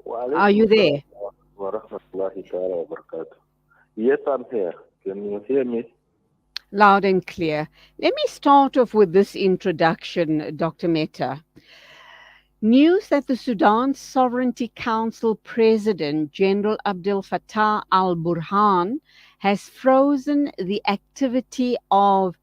Are Walaikum you salam there? wa rahmatullahi ta'ala wa barakatuh. Yes, I'm here. Can you hear me? Loud and clear. Let me start off with this introduction, Dr. Mehta. News that the Sudan Sovereignty Council President General Abdel Fattah al Burhan has frozen the activity of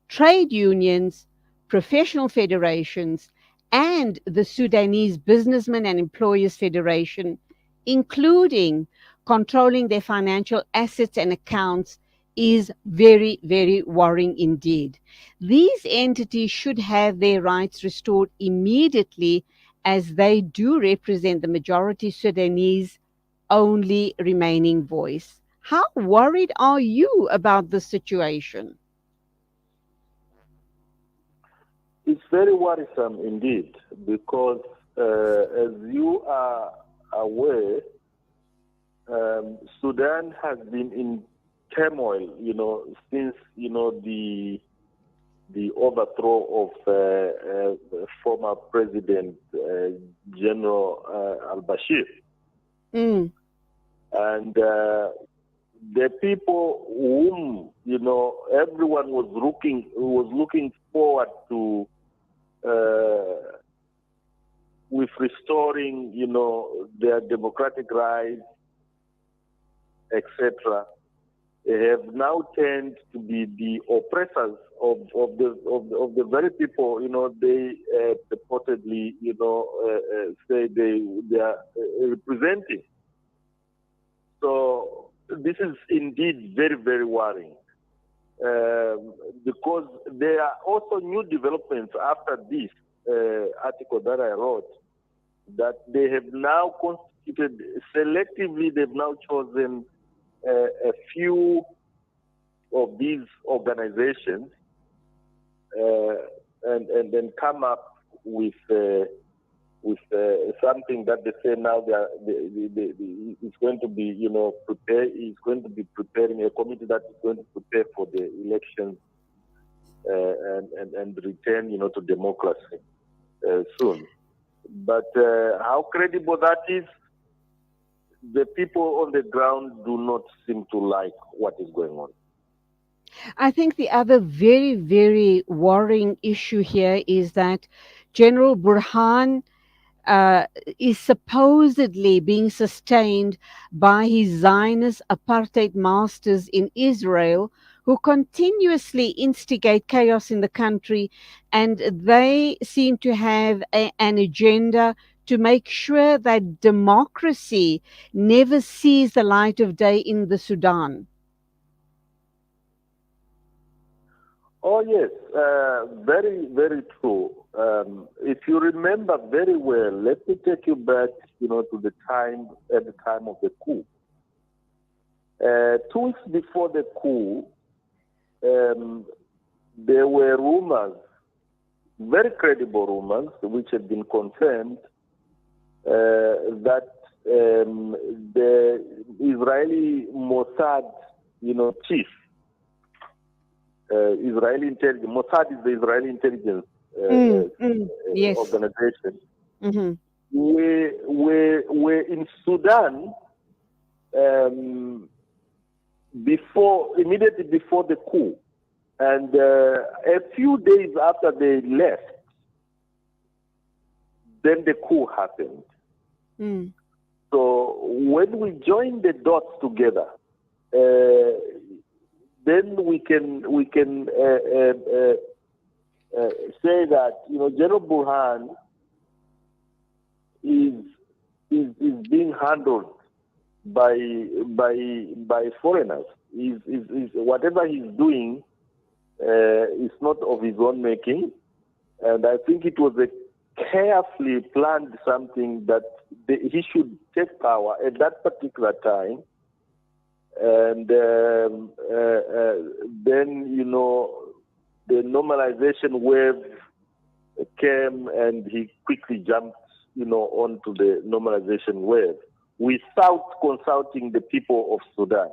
trade unions, professional federations, and the Sudanese Businessmen and Employers Federation, including controlling their financial assets and accounts, is very, very worrying indeed. These entities should have their rights restored immediately, as they do represent the majority Sudanese only remaining voice. How worried are you about the situation? It's very worrisome indeed because, as you are aware, Sudan has been in turmoil, since the overthrow of former President General al-Bashir, Mm, and the people whom everyone was looking forward to, uh, with restoring their democratic rights, etc., have now turned to be the oppressors of the very people they purportedly say they are representing. So this is indeed very, very worrying, because there are also new developments after this article that I wrote, that they have now constituted selectively. They've now chosen a few of these organizations, uh, and then come up with something that they say now it's going to be is going to be preparing a committee that is going to prepare for the elections, and return to democracy soon. But how credible that is, the people on the ground do not seem to like what is going on. I think the other very, very worrying issue here is that General Burhan uh, is supposedly being sustained by his Zionist apartheid masters in Israel, who continuously instigate chaos in the country, and they seem to have an agenda to make sure that democracy never sees the light of day in the Sudan. Oh yes, very, very true. If you remember very well, let me take you back, to the time at the time of the coup. 2 weeks before the coup, um, there were rumors, very credible rumors, which had been confirmed, that the Israeli Mossad, chief, Israeli intelligence, Mossad is the Israeli intelligence Yes. organization. Hmm. Were in Sudan, um, immediately before the coup, and a few days after they left, then the coup happened. Mm. So when we join the dots together, uh, then we can say that General Burhan is is being handled by by foreigners. Is whatever he's doing is not of his own making, and I think it was a carefully planned something that he should take power at that particular time, and then the normalization wave came, and he quickly jumped onto the normalization wave without consulting the people of Sudan.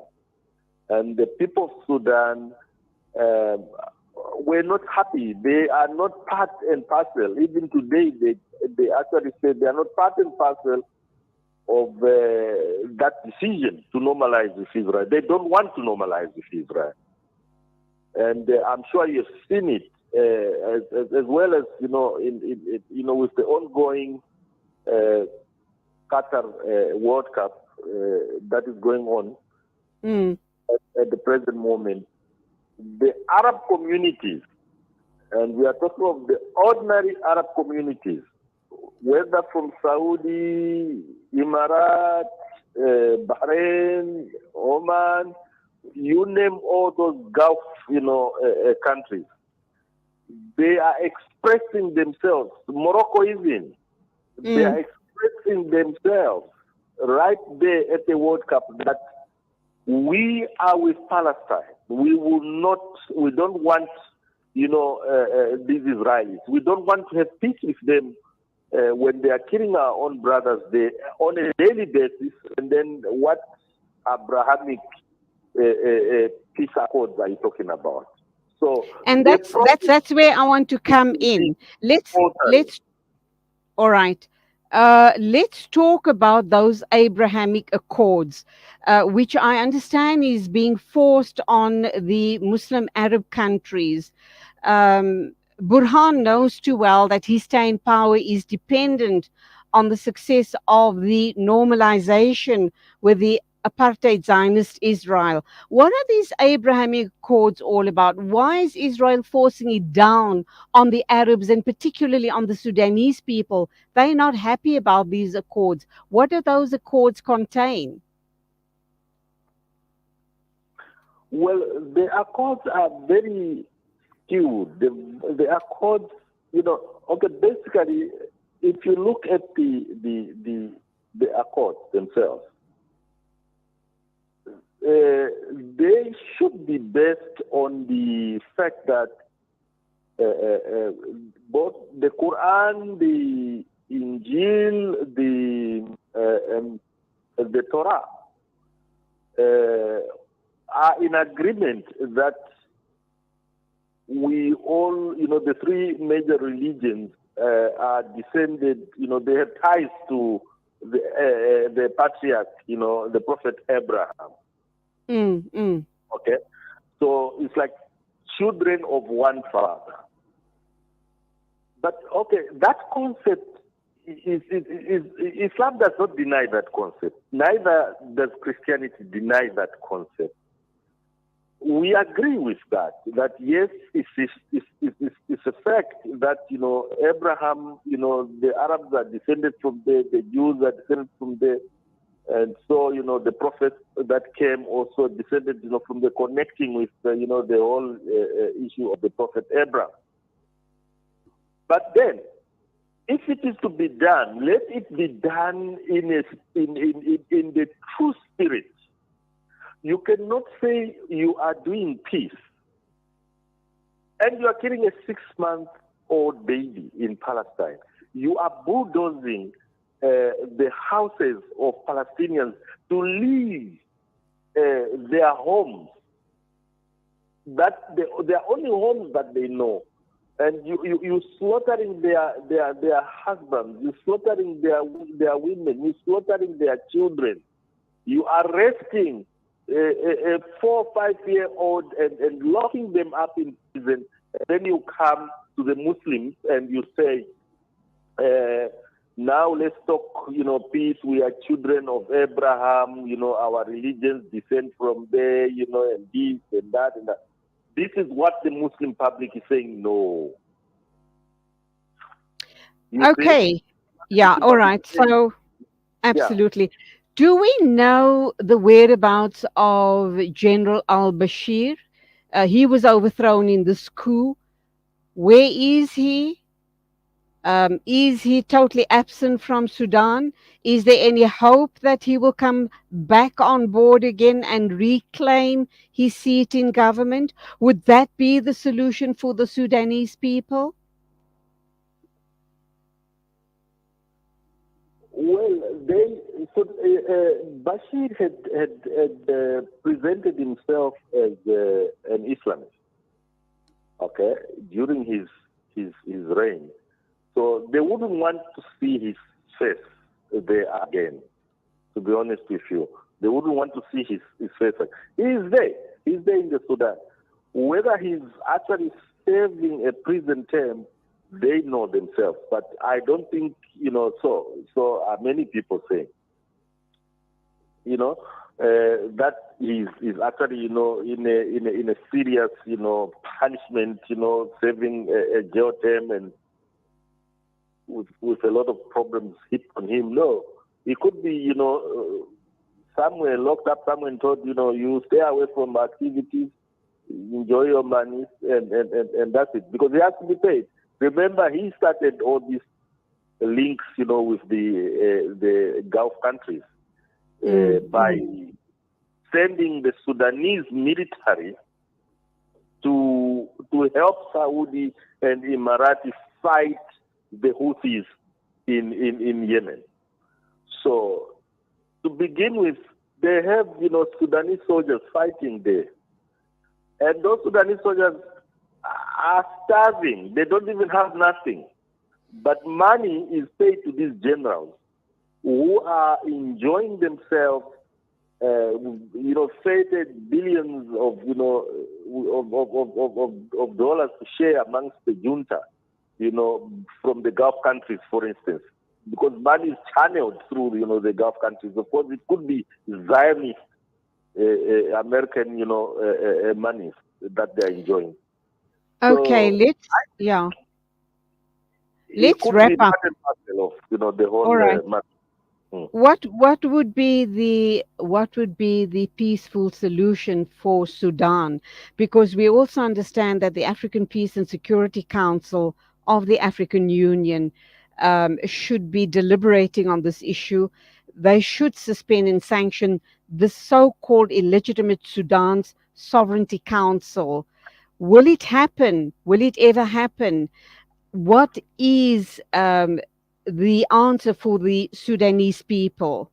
And the people of Sudan um, were not happy. They are not part and parcel. Even today, they actually say they are not part and parcel that decision to normalize with Israel. They don't want to normalize with Israel, and I'm sure you've seen it as well as with the ongoing Qatar World Cup that is going on Mm. at the present moment. The Arab communities, and we are talking of the ordinary Arab communities, whether from Saudi, Emirates, Bahrain, Oman, you name all those Gulf, countries, they are expressing themselves. Morocco even, they are expressing themselves right there at the World Cup that we are with Palestine. We don't want, these Israelis. We don't want to have peace with them when they are killing our own brothers on a daily basis. And then what Abrahamic peace accords are you talking about? So And they that's where I want to come in. Let's All right. Let's talk about those Abrahamic Accords, which I understand is being forced on the Muslim Arab countries. Burhan knows too well that his stay in power is dependent on the success of the normalization with the apartheid Zionist Israel. What are these Abrahamic Accords all about? Why is Israel forcing it down on the Arabs and particularly on the Sudanese people? They're not happy about these accords. What do those accords contain? Well, the accords are very skewed. The accords, basically, if you look at the accords themselves, they should be based on the fact that both the Quran, the Injil, the Torah are in agreement that we all, the three major religions are descended, they have ties to the patriarch, the prophet Abraham. Okay? So it's like children of one father. But, okay, that concept, Islam does not deny that concept. Neither does Christianity deny that concept. We agree with that yes, it's a fact that, Abraham, the Arabs are descended from there, the Jews are descended from there. And so, the prophets that came also descended, from the connecting with, the whole issue of the prophet Abraham. But then, if it is to be done, let it be done in the true spirit. You cannot say you are doing peace and you are killing a 6-month-old baby in Palestine. You are bulldozing the houses of Palestinians to leave their homes. That their only homes that they know. And you slaughtering their husbands, you slaughtering their women, you slaughtering their children. You are arresting a 4 or 5-year-old and locking them up in prison. And then you come to the Muslims and you say, now let's talk, peace. We are children of Abraham. Our religions descend from there. And this and that and that. This is what the Muslim public is saying. No. Okay. Yeah. All right. So, absolutely. Yeah. Do we know the whereabouts of General al-Bashir? He was overthrown in this coup. Where is he? Is he totally absent from Sudan? Is there any hope that he will come back on board again and reclaim his seat in government? Would that be the solution for the Sudanese people? Well, Bashir had presented himself as an Islamist, okay, during his reign. So they wouldn't want to see his face there again. to be honest with you. They wouldn't want to see his face. He is there. He's there in the Sudan. Whether he's actually serving a prison term, they know themselves. But I don't think, so are many people saying, that is actually, in a serious, punishment, serving a jail term and with a lot of problems hit on him. No, he could be, somewhere locked up, somewhere and told, you stay away from activities, enjoy your money, and that's it. Because he has to be paid. Remember, he started all these links, with the Gulf countries by sending the Sudanese military to help Saudi and Emirati fight the Houthis in Yemen. So, to begin with, they have, Sudanese soldiers fighting there. And those Sudanese soldiers are starving. They don't even have nothing. But money is paid to these generals who are enjoying themselves, faded billions of, of dollars to share amongst the junta, from the Gulf countries, for instance. Because money is channeled through, the Gulf countries. Of course, it could be Zionist American, money that they're enjoying. Okay, So, let's wrap up. Of, the whole All right. matter. What would be the peaceful solution for Sudan? Because we also understand that the African Peace and Security Council of the African Union should be deliberating on this issue. They should suspend and sanction the so-called illegitimate Sudan's Sovereignty Council. Will it happen? Will it ever happen? What is the answer for the Sudanese people?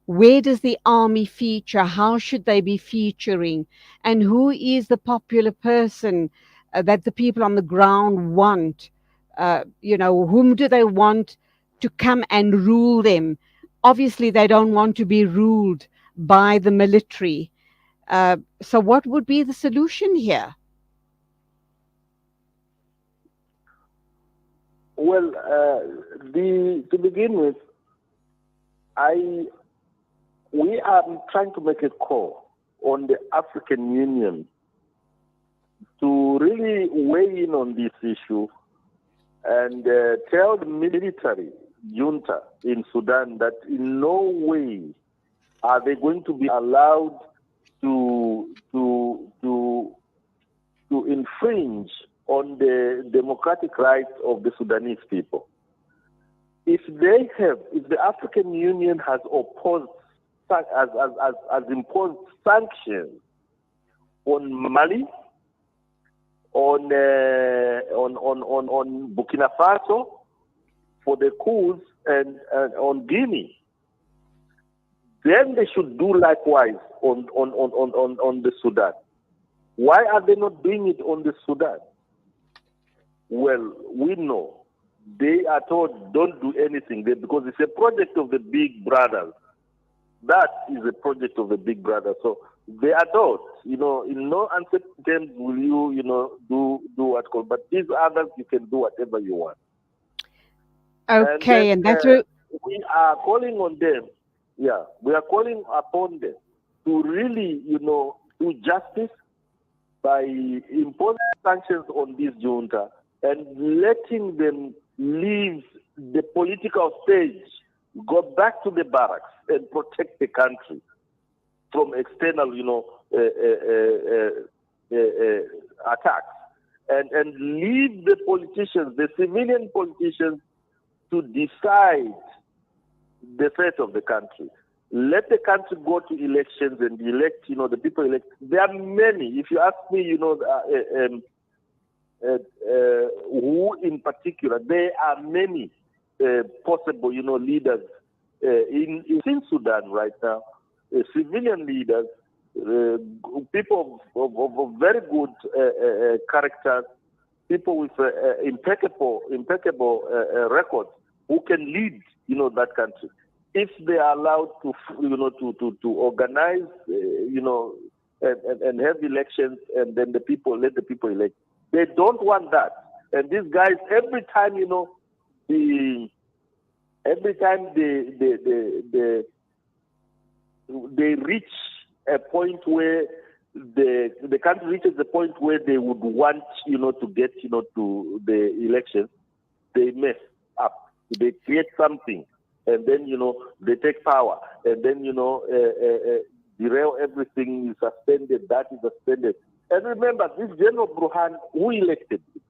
Where does the army feature? How should they be featuring? And who is the popular person that the people on the ground want? Whom do they want to come and rule them? Obviously, they don't want to be ruled by the military. So what would be the solution here? Well, to begin with, we are trying to make a call on the African Union to really weigh in on this issue and tell the military junta in Sudan that in no way are they going to be allowed to infringe on the democratic rights of the Sudanese people. If the African Union has imposed sanctions on Mali, on Burkina Faso for the coups and on Guinea, then they should do likewise on the Sudan. Why are they not doing it on the Sudan? Well, we know they are told don't do anything there because it's a project of the big brothers. That is a project of the big brother. So they are told, in no uncertain terms will you, do what called. But these others, you can do whatever you want. Okay, and that's we are calling on them. Yeah, we are calling upon them to really, do justice by imposing sanctions on this junta and letting them leave the political stage, go back to the barracks and protect the country from external, attacks, and leave the politicians, the civilian politicians, to decide the fate of the country. Let the country go to elections and elect, the people elect. There are many. If you ask me, who in particular, there are many possible, leaders in Sudan right now, civilian leaders, people of very good characters, people with impeccable records who can lead, that country. if they are allowed to, to organize, and have elections, and then let the people elect. They don't want that. And these guys, every time, every time they reach a point where the country reaches the point where they would want, to get, to the elections, they mess up. They create something, and then, they take power, and then, derail everything, is suspended, that is suspended. And remember, this General Burhan, who elected him?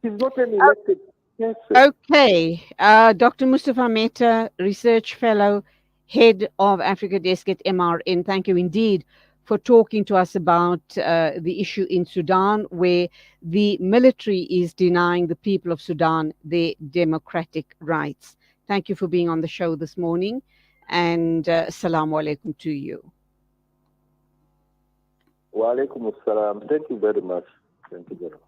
He's not an elected person. Okay. Dr. Mustafa Mehta, Research Fellow, Head of Africa Desk at MRN. Thank you indeed for talking to us about the issue in Sudan, where the military is denying the people of Sudan their democratic rights. Thank you for being on the show this morning, and assalamu alaikum to you. Wa alaikum assalam. Thank you very much. Thank you very much.